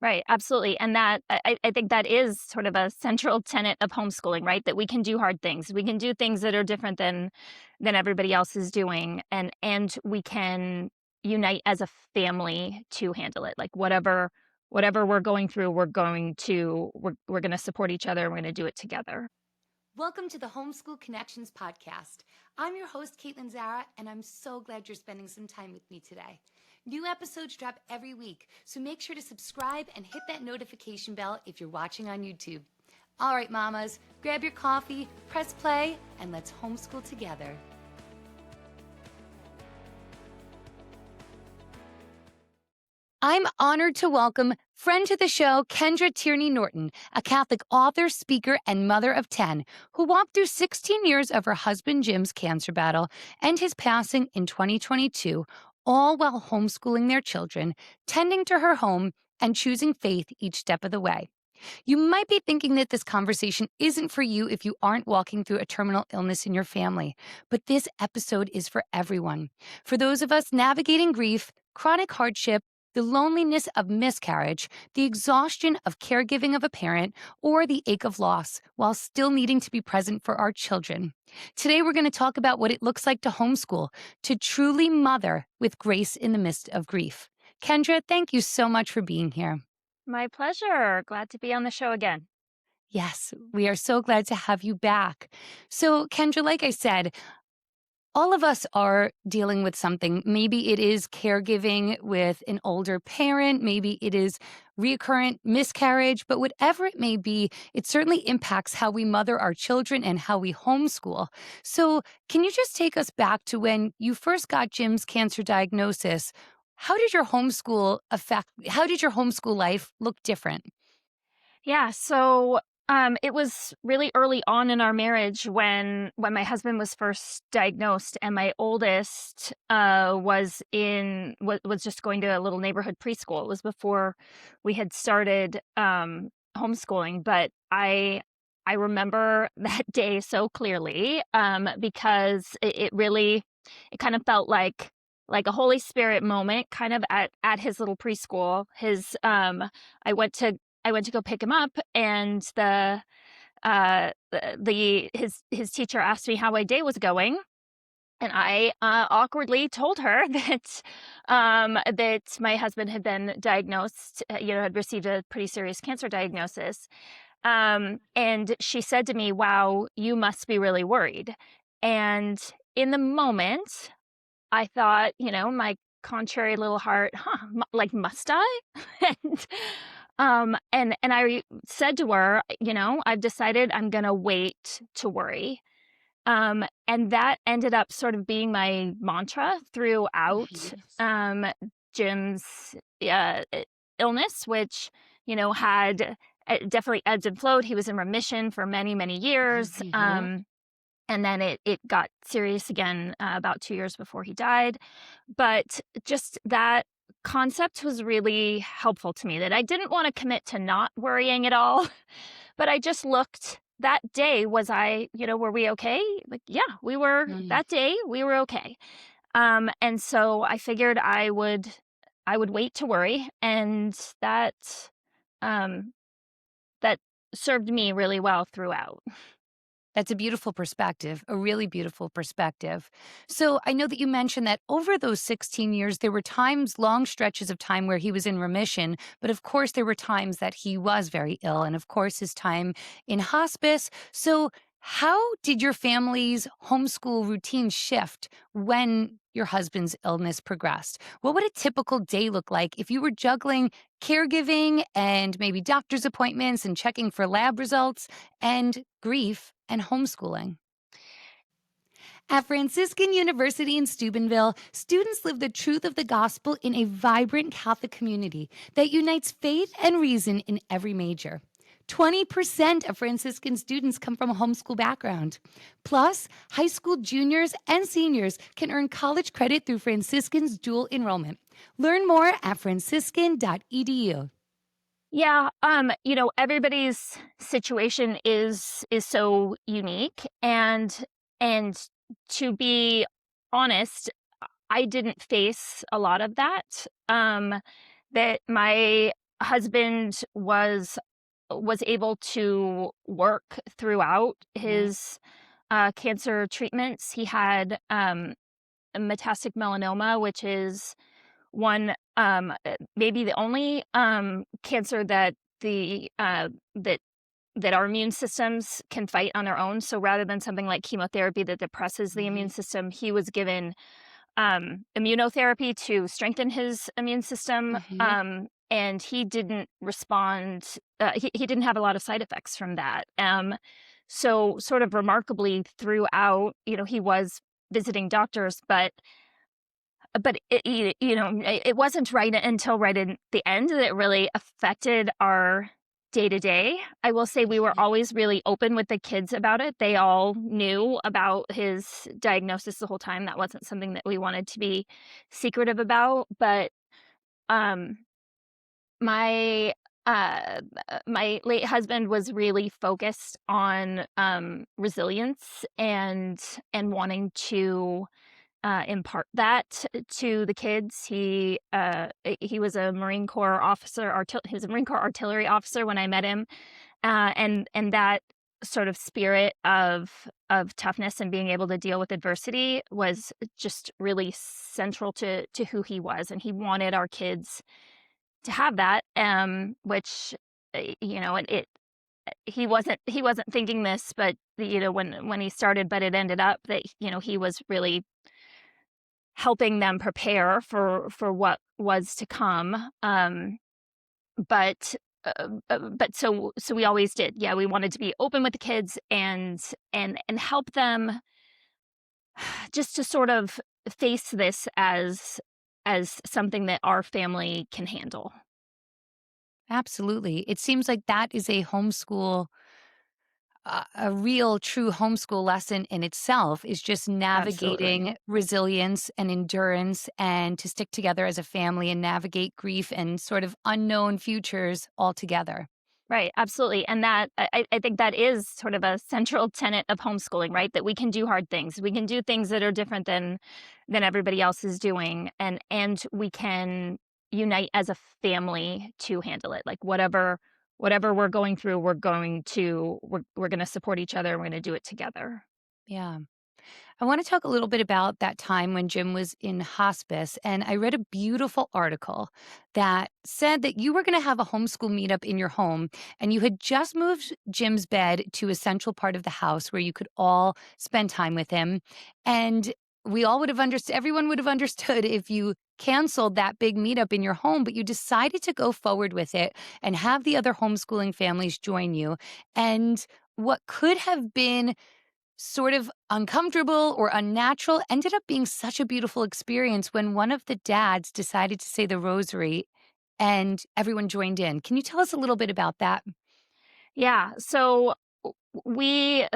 Right, absolutely, and that I think that is sort of a central tenet of homeschooling, right? That we can do hard things. We can do things that are different than everybody else is doing, and we can unite as a family to handle it. Like, whatever we're going through, we're gonna support each other, and we're gonna do it together. Welcome to the Homeschool Connections podcast. I'm your host, Kaitlin Zara, and I'm so glad you're spending some time with me today. New episodes drop every week, so make sure to subscribe and hit that notification bell if you're watching on YouTube. All right, mamas, grab your coffee, press play, and let's homeschool together. I'm honored to welcome friend to the show, Kendra Tierney Norton, a Catholic author, speaker, and mother of 10, who walked through 16 years of her husband Jim's cancer battle and his passing in 2022, all while homeschooling their children, tending to her home, and choosing faith each step of the way. You might be thinking that this conversation isn't for you if you aren't walking through a terminal illness in your family, but this episode is for everyone. For those of us navigating grief, chronic hardship, the loneliness of miscarriage, the exhaustion of caregiving of a parent, or the ache of loss while still needing to be present for our children. Today, we're going to talk about what it looks like to homeschool, to truly mother with grace in the midst of grief. Kendra, thank you so much for being here. My pleasure. Glad to be on the show again. Yes, we are so glad to have you back. So, Kendra, like I said, all of us are dealing with something. Maybe it is caregiving with an older parent. Maybe it is recurrent miscarriage. But whatever it may be, it certainly impacts how we mother our children and how we homeschool. So, can you just take us back to when you first got Jim's cancer diagnosis? How did your how did your homeschool life look different? Yeah, so it was really early on in our marriage when my husband was first diagnosed, and my oldest was just going to a little neighborhood preschool. It was before we had started homeschooling, but I remember that day so clearly because it really it kind of felt like a Holy Spirit moment, kind of at his little preschool. His I went to I went to go pick him up, and his teacher asked me how my day was going, and I awkwardly told her that my husband had been diagnosed, had received a pretty serious cancer diagnosis. And she said to me, "Wow, you must be really worried." And in the moment, I thought, my contrary little heart, huh, like, must I? and and I said to her, I've decided I'm gonna wait to worry. And that ended up sort of being my mantra throughout Yes. Jim's uh, illness, which, had definitely ebbed and flowed. He was in remission for many, many years. And then it got serious again about 2 years before he died. But just that concept was really helpful to me, that I didn't want to commit to not worrying at all. But I just looked that day, were we okay? Like, yeah, we were Mm. that day, we were okay. And so I figured I would wait to worry, and um, that served me really well throughout. That's a beautiful perspective, a really beautiful perspective. So I know that you mentioned that over those 16 years, there were times, long stretches of time where he was in remission. But of course, there were times that he was very ill. And of course, his time in hospice. So, how did your family's homeschool routine shift when your husband's illness progressed? What would a typical day look like if you were juggling caregiving and maybe doctor's appointments and checking for lab results and grief and homeschooling? At Franciscan University in Steubenville, students live the truth of the gospel in a vibrant Catholic community that unites faith and reason in every major. 20% of Franciscan students come from a homeschool background. Plus, high school juniors and seniors can earn college credit through Franciscan's dual enrollment. Learn more at franciscan.edu. Yeah, everybody's situation is so unique, and to be honest, I didn't face a lot of that. That husband was able to work throughout Mhm. his cancer treatments. He had metastatic melanoma, which is maybe the only cancer that the that that our immune systems can fight on their own. So rather than something like chemotherapy that depresses the immune Mhm. system, he was given immunotherapy to strengthen his immune system. Mhm. And he didn't respond. He didn't have a lot of side effects from that. So sort of remarkably throughout, he was visiting doctors, but it wasn't right until right in the end that it really affected our day to day. I will say we were Mhm. always really open with the kids about it. They all knew about his diagnosis the whole time. That wasn't something that we wanted to be secretive about. But um, my my late husband was really focused on resilience and wanting to impart that to the kids. He was a Marine Corps officer. He was a Marine Corps artillery officer when I met him, and that sort of spirit of toughness and being able to deal with adversity was just really central to who he was, and he wanted our kids to have that. Which it he wasn't thinking this, but when he started, but it ended up that he was really helping them prepare for what was to come. But so we always did. Yeah, we wanted to be open with the kids and help them just to sort of face this as something that our family can handle. Absolutely. It seems like that is a homeschool, a real true homeschool lesson in itself is just Absolutely. navigating resilience and endurance and to stick together as a family and navigate grief and sort of unknown futures all together. Right, absolutely, and that I think that is sort of a central tenet of homeschooling, right? That we can do hard things. We can do things that are different than everybody else is doing, and we can unite as a family to handle it. Like whatever we're going through, we're gonna support each other, and we're gonna do it together. Yeah. I want to talk a little bit about that time when Jim was in hospice. And I read a beautiful article that said that you were going to have a homeschool meetup in your home and you had just moved Jim's bed to a central part of the house where you could all spend time with him. And we all would have understood, everyone would have understood if you canceled that big meetup in your home, but you decided to go forward with it and have the other homeschooling families join you. And what could have been sort of uncomfortable or unnatural ended up being such a beautiful experience when one of the dads decided to say the rosary and everyone joined in. Can you tell us a little bit about that? Yeah, so we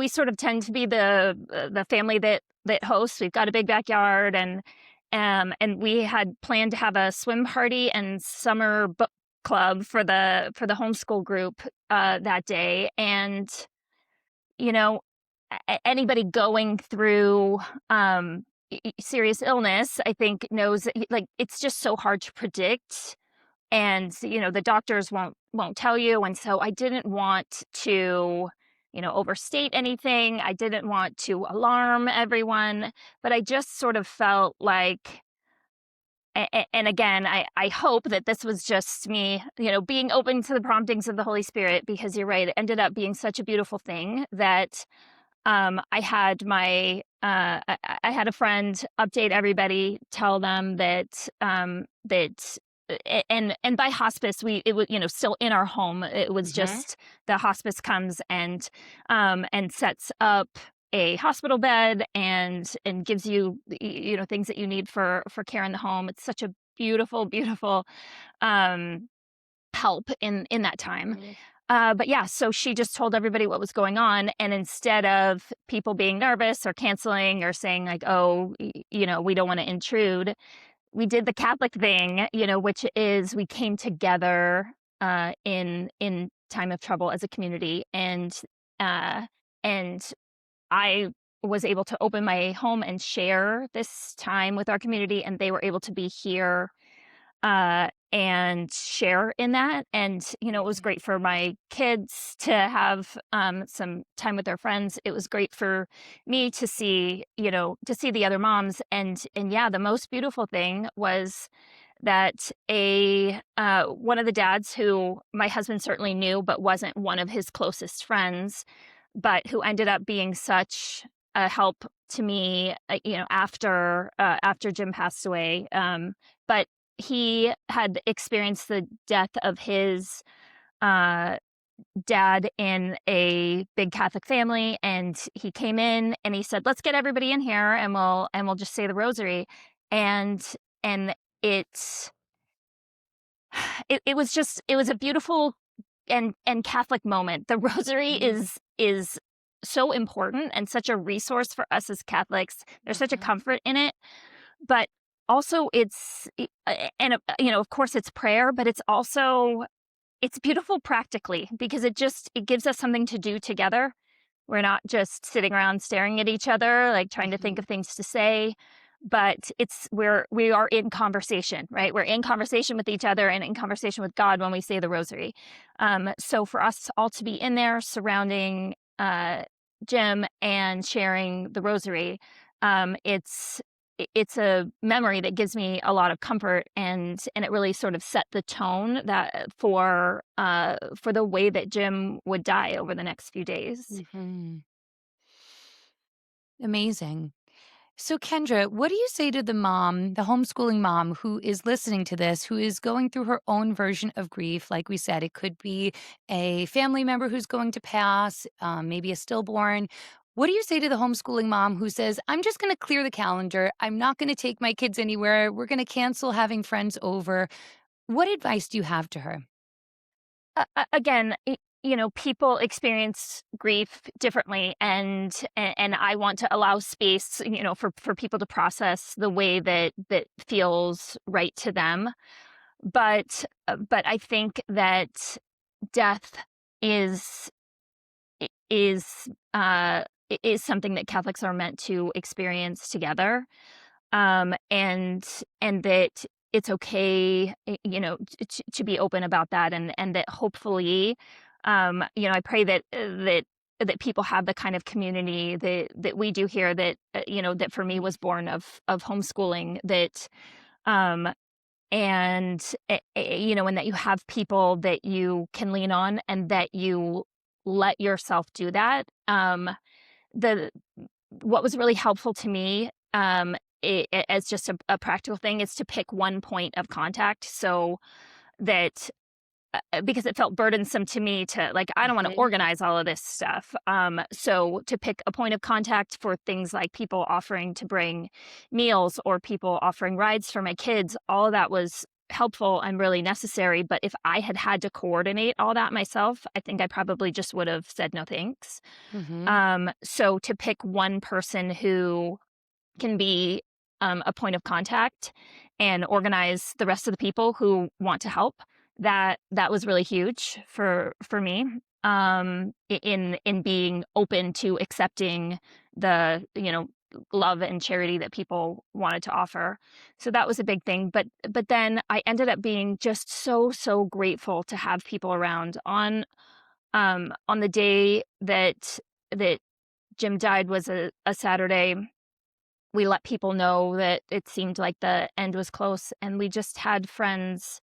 sort of tend to be the family that hosts. We've got a big backyard, and we had planned to have a swim party and summer book club for the homeschool group that day. And you know, anybody going through serious illness, I think, knows that like it's just so hard to predict, and the doctors won't tell you. And so I didn't want to overstate anything. I didn't want to alarm everyone, but I just sort of felt like, and again, I hope that this was just me being open to the promptings of the Holy Spirit, because you're right, it ended up being such a beautiful thing that I had I had a friend update everybody, tell them and by hospice, it was still in our home. It was Mhm. just the hospice comes and sets up a hospital bed and gives you things that you need for care in the home. It's such a beautiful, beautiful um help in that time. But yeah, so she just told everybody what was going on, and instead of people being nervous or canceling or saying like, "Oh, we don't want to intrude," we did the Catholic thing, which is we came together in time of trouble as a community, uh, and I was able to open my home and share this time with our community, and they were able to be here and share in that. And, it was great for my kids to have some time with their friends. It was great for me to see, to see the other moms. And yeah, the most beautiful thing was that a one of the dads who my husband certainly knew, but wasn't one of his closest friends, but who ended up being such a help to me, after Jim passed away. But he had experienced the death of his uh, dad in a big Catholic family, and he came in and he said, "Let's get everybody in here, and we'll just say the rosary." And and it it was just it was a beautiful and Catholic moment. The rosary Mhm. is so important and such a resource for us as Catholics. There's such a Mhm. comfort in it, but also of course it's prayer, but it's beautiful practically because it gives us something to do together. We're not just sitting around staring at each other, like trying to think Mhm. of things to say, but we are in conversation, right? We're in conversation with each other and in conversation with God when we say the rosary. So for us all to be in there surrounding Jim and sharing the rosary, it's a memory that gives me a lot of comfort, and it really sort of set the tone that for the way that Jim would die over the next few days. Mhm. Amazing. So, Kendra, what do you say to the mom, the homeschooling mom who is listening to this, who is going through her own version of grief? Like we said, it could be a family member who's going to pass, maybe a stillborn. What do you say to the homeschooling mom who says, I'm just going to clear the calendar. I'm not going to take my kids anywhere. We're going to cancel having friends over. What advice do you have to her? Again, people experience grief differently, and I want to allow space, for people to process the way that feels right to them. But I think that death is is is something that Catholics are meant to experience together, and that it's okay, to be open about that, and that hopefully, I pray that people have the kind of community that we do here, that that for me Mhm. was born of homeschooling, that um and that you have people that you can lean on and that you let yourself do that. The What was really helpful to me, as just a practical thing, is to pick one point of contact, so that because it felt burdensome to me to, like, I don't want to Mhm. organize all of this stuff. So to pick a point of contact for things like people offering to bring meals or people offering rides for my kids, all of that was helpful and really necessary. But if I had had to coordinate all that myself, I think I probably just would have said no thanks. Mhm. So to pick one person who can be a point of contact and organize the rest of the people who want to help, that was really huge for me, in being open to accepting the love and charity that people wanted to offer. So that was a big thing. But then I ended up being just so grateful to have people around on the day that Jim died, was a Saturday. We let people know that it seemed like the end was close, and we just had friends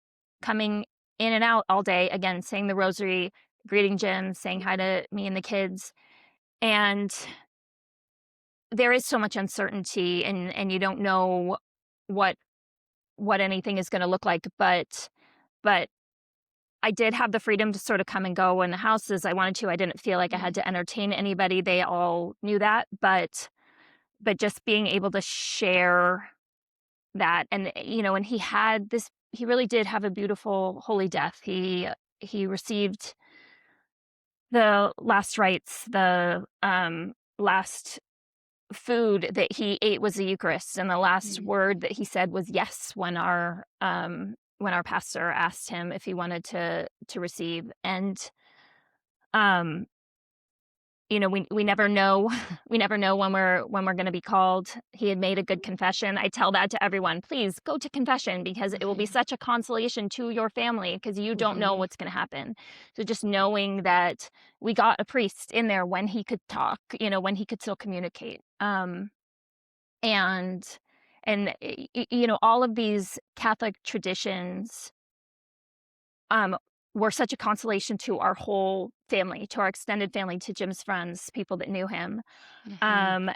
coming in and out all day, again, saying the rosary, greeting Jim, saying hi to me and the kids. And there is so much uncertainty, and you don't know what anything is gonna look like, but I did have the freedom to sort of come and go in the house as I wanted to. I didn't feel like I had Mhm. to entertain anybody. They all knew that, but just being able to share that. And he really did have a beautiful holy death. He received the last rites. The last food that he ate was the Eucharist, and the last Mhm. word that he said was yes when our pastor asked him if he wanted to receive. And um we never know we never know when we're gonna be called. He had made a good confession. I tell that to everyone, "Please go to confession because it will be Mhm. such a consolation to your family because you don't know Mhm. what's gonna happen." So just knowing that we got a priest in there when he could talk, when he could still communicate. And all of these Catholic traditions um, were such a consolation to our whole family, to our extended family, to Jim's friends, people that knew him. Mhm.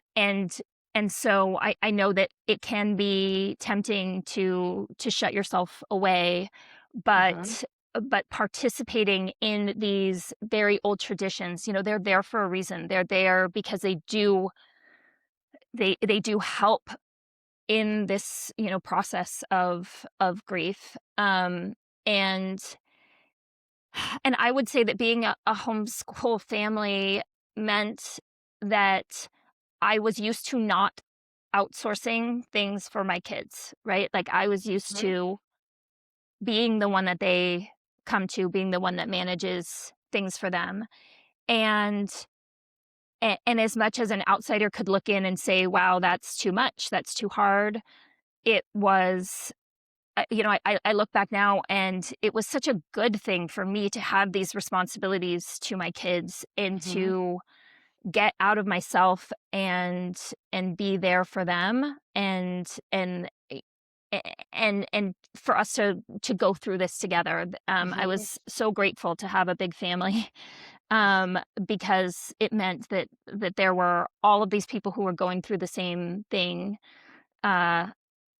And so I know that it can be tempting to shut yourself away, Uh-huh. but participating in these very old traditions, they're there for a reason. They're there because they do help in this, process of grief. And and I would say that being a homeschool family meant that I was used to not outsourcing things for my kids, right? Like I was used Mhm. to being the one that they come to, being the one that manages things for them. And and as much as an outsider could look in and say, "Wow, that's too much. That's too hard." It was I look back now and it was such a good thing for me to have these responsibilities to my kids and Mhm. to get out of myself and be there for them and for us to go through this together. I Mhm. was so grateful to have a big family because it meant that there were all of these people who were going through the same thing. Uh,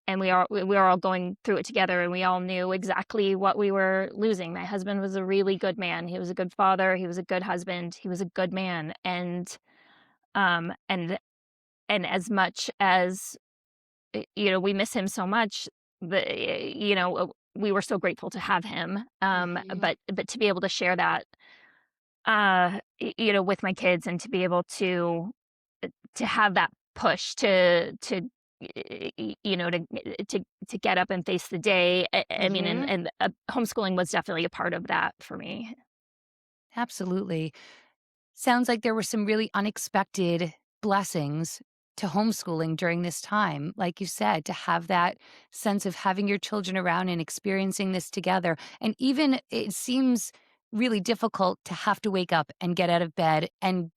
and we were all going through it together, and we all knew exactly what we were losing. My husband was a really good man. He was a good father. He was a good husband. He was a good man, um, and and as much as we miss him so much, we were so grateful to have him. Mhm. But to be able to share that, with my kids, and to be able to have that push to get up and face the day. I mean, Mhm. and homeschooling was definitely a part of that for me. Absolutely. Sounds like there were some really unexpected blessings to homeschooling during this time. Like you said, to have that sense of having your children around and experiencing this together. And even it seems really difficult to have to wake up and get out of bed and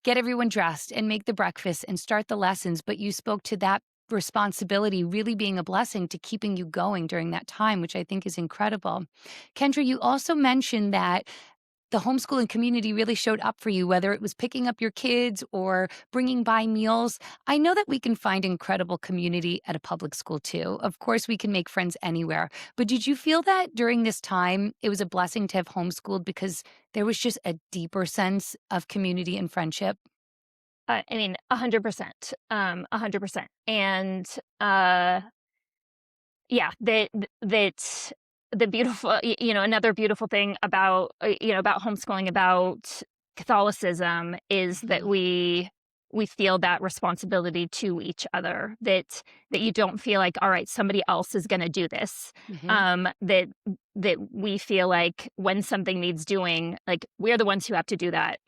get everyone dressed and make the breakfast and start the lessons. But you spoke to that responsibility really being a blessing to keeping you going during that time, which I think is incredible. Kendra, you also mentioned that the homeschooling community really showed up for you, whether it was picking up your kids or bringing by meals. I know that we can find incredible community at a public school too. Of course, we can make friends anywhere. But did you feel that during this time it was a blessing to have homeschooled because there was just a deeper sense of community and friendship? I mean, 100%, 100%. And uh, yeah, that the beautiful, another beautiful thing about about homeschooling, about Catholicism, is that Mhm. we feel that responsibility to each other. That you don't feel like, all right, somebody else is going to do this. Mhm. That we feel like when something needs doing, like we're the ones who have to do that.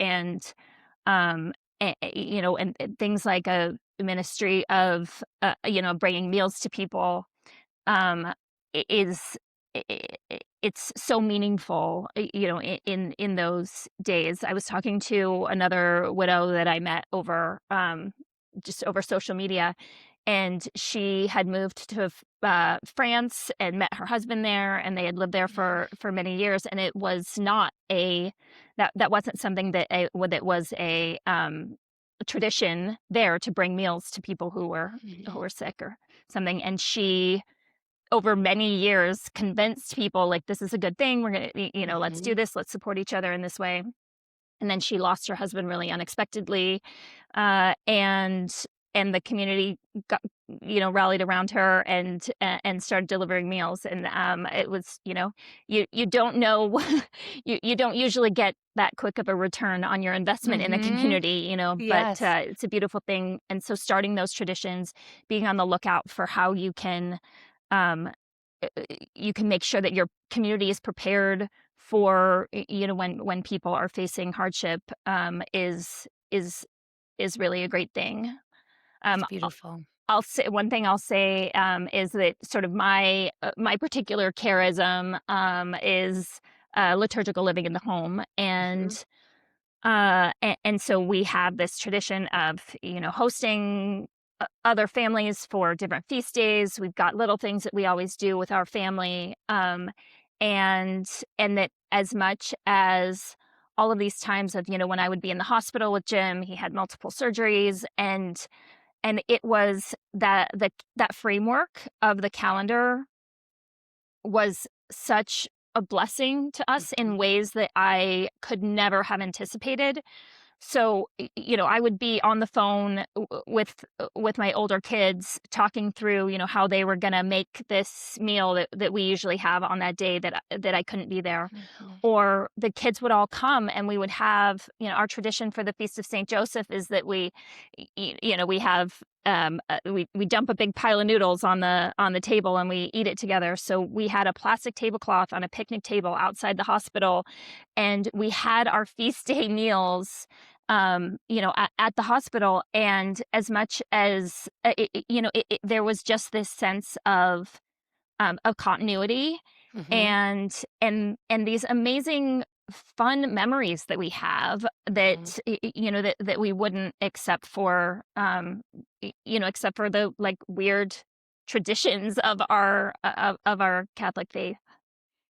Um, and things like a ministry of bringing meals to people, um, is it's so meaningful, in those days. I was talking to another widow that I met over, just over social media, and she had moved to France and met her husband there, and they had lived there for many years, and it was not that wasn't something that was a tradition there to bring meals to people who Mhm. were sick or something. And she, over many years, convinced people, like, this is a good thing. We're gonna, let's do Mhm. this. Let's support each other in this way. And then she lost her husband really unexpectedly, and the community got, rallied around her and started delivering meals. And it was, you don't know, you don't usually get that quick of a return on your investment in a Mhm. community, but Yes. it's a beautiful thing. And so starting those traditions, being on the lookout for how um, you can make sure that your community is prepared for when people are facing hardship, is is really a great thing. That's Um, beautiful. I'll say one thing I'll say, is that sort of my particular charism, is, liturgical living in the home, Mhm. and so we have this tradition of, hosting other families for different feast days. We've got little things that we always do with our family, and that as much as all of these times of, when I would be in the hospital with Jim, he had multiple surgeries, and it was that framework of the calendar was such a blessing to us in Mhm. ways that I could never have anticipated. So, I would be on the phone with my older kids talking through, how they were gonna make this meal that we usually have on that day that I couldn't be there. Mhm. Or the kids would all come and we would have, our tradition for the Feast of St. Joseph is that we have, we dump a big pile of noodles on the table and we eat it together. So we had a plastic tablecloth on a picnic table outside the hospital, and we had our feast day meals, at the hospital. And as much as, there was just this sense of continuity Mhm. and these amazing fun memories that we have Mhm. that that we wouldn't except for the like weird traditions of our Catholic faith.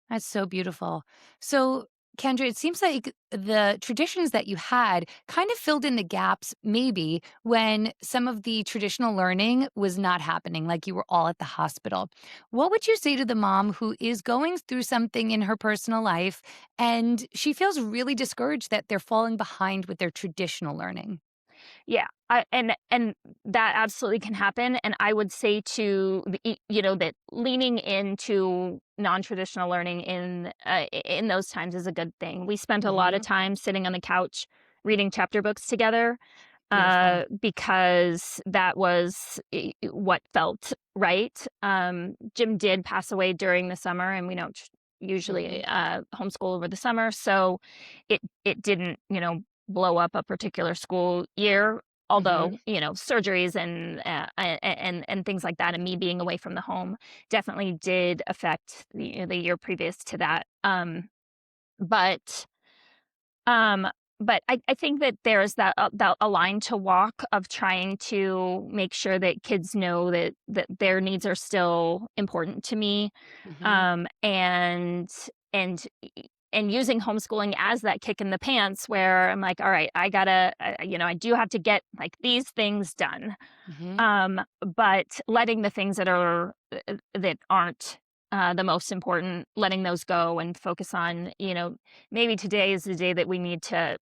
That's so beautiful. So, Kendra, it seems like the traditions that you had kind of filled in the gaps, maybe when some of the traditional learning was not happening, like you were all at the hospital. What would you say to the mom who is going through something in her personal life and she feels really discouraged that they're falling behind with their traditional learning? Yeah, and that absolutely can happen, and I would say that leaning into non-traditional learning in those times is a good thing. We spent a lot of Hmm. time sitting on the couch reading chapter books together, Beautiful. because that was what felt right. Jim did pass away during the summer, and we don't Hmm. usually homeschool over the summer, so it didn't blow up a particular school year. Although Hmm. surgeries and things like that, and me being away from the home definitely did affect the year previous to that. But um, but I think that there's that a line to walk of trying to make sure that kids know that their needs are still important to me, Hmm. um, and and and using homeschooling as that kick in the pants where I'm like, all right, I do have to get like these things done, Hmm. but letting the things that aren't, the most important, letting those go and focus on, maybe today is the day that we need to,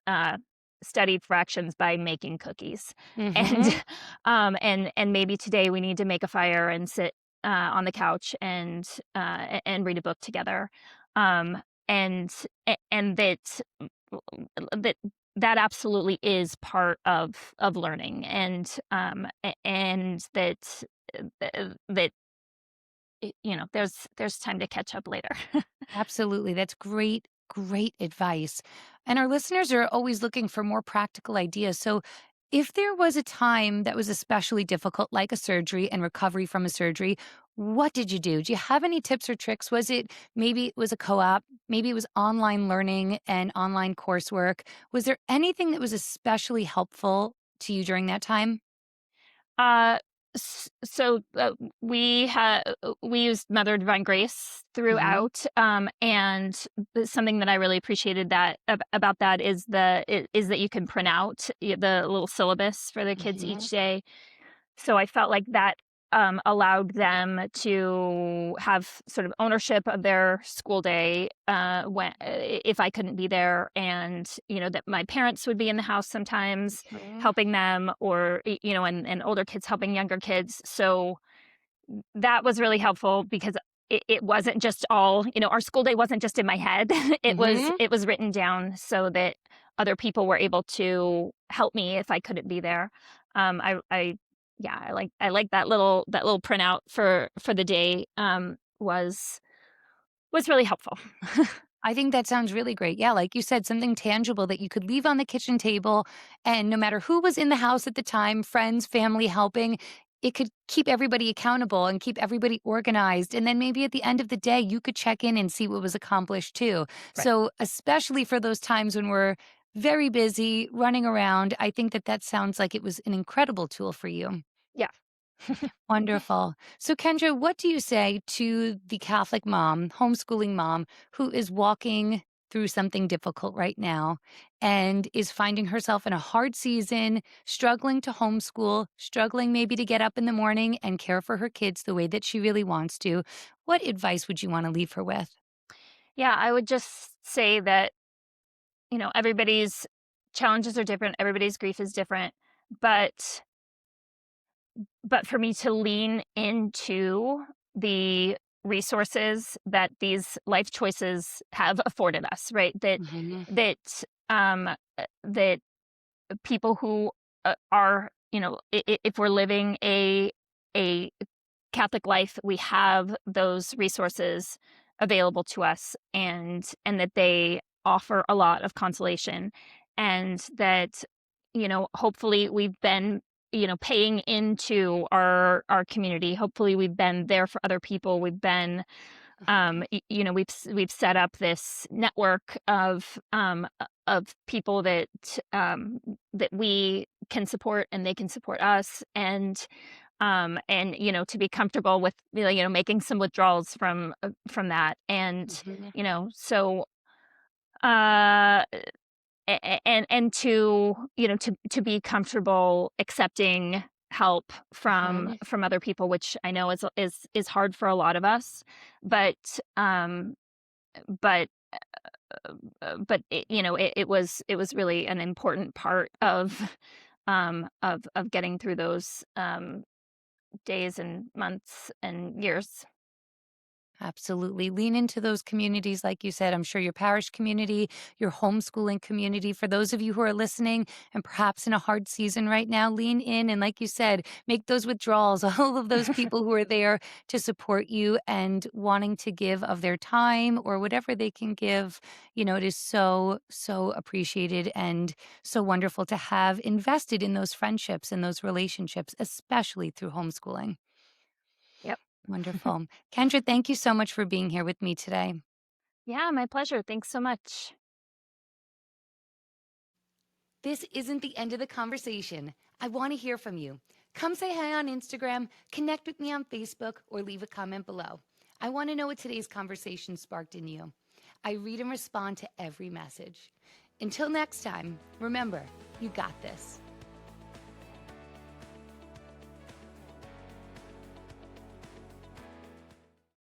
uh, study fractions by making cookies. And, Hmm. and maybe today we need to make a fire and sit, on the couch and read a book together. Um, and and that that absolutely is part of learning, and that there's time to catch up later. Absolutely. That's great, great advice. And our listeners are always looking for more practical ideas. So, if there was a time that was especially difficult, like a surgery and recovery from a surgery, what did you do? Do you have any tips or tricks? Was it maybe it was a co op? Maybe it was online learning and online coursework. Was there anything that was especially helpful to you during that time? Uh, so we used Mother of Divine Grace Hmm. throughout, and something that I really appreciated about that is that you can print out the little syllabus for the kids Hmm. each day. So I felt like that, allowed them to have sort of ownership of their school day, if I couldn't be there, and, that my parents would be in the house sometimes Hmm. helping them, or, and older kids helping younger kids. So that was really helpful because it wasn't just all, our school day wasn't just in my head. Hmm. It was written down so that other people were able to help me if I couldn't be there. I yeah, I like that little printout for the day, was really helpful. I think that sounds really great. Yeah, like you said, something tangible that you could leave on the kitchen table, and no matter who was in the house at the time, friends, family helping, it could keep everybody accountable and keep everybody organized. And then maybe at the end of the day, you could check in and see what was accomplished too. Right. So, especially for those times when we're very busy running around, I think that that sounds like it was an incredible tool for you. Yeah. Wonderful. So, Kendra, what do you say to the Catholic mom, homeschooling mom, who is walking through something difficult right now and is finding herself in a hard season, struggling to homeschool, struggling maybe to get up in the morning and care for her kids the way that she really wants to? What advice would you want to leave her with? Yeah, I would just say that, everybody's challenges are different, everybody's grief is different, but for me to lean into the resources that these life choices have afforded us, right? Mhm. That people who are, if we're living a Catholic life, we have those resources available to us, and that they offer a lot of consolation, and that, hopefully we've been, paying into our community. Hopefully we've been there for other people. We've been, we've set up this network of people that we can support and they can support us, and to be comfortable with, making some withdrawals from that, and Mhm. so uh and to, to be comfortable accepting help Mhm. from other people, which I know is hard for a lot of us, but but it was really an important part of getting through those days and months and years. Absolutely. Lean into those communities, like you said. I'm sure your parish community, your homeschooling community. For those of you who are listening and perhaps in a hard season right now, lean in. And like you said, make those withdrawals. All of those people who are there to support you and wanting to give of their time or whatever they can give, it is so, so appreciated and so wonderful to have invested in those friendships and those relationships, especially through homeschooling. Yep. Wonderful. Kendra, thank you so much for being here with me today. Yeah, my pleasure. Thanks so much. This isn't the end of the conversation. I want to hear from you. Come say hi on Instagram, connect with me on Facebook, or leave a comment below. I want to know what today's conversation sparked in you. I read and respond to every message. Until next time, remember, you got this.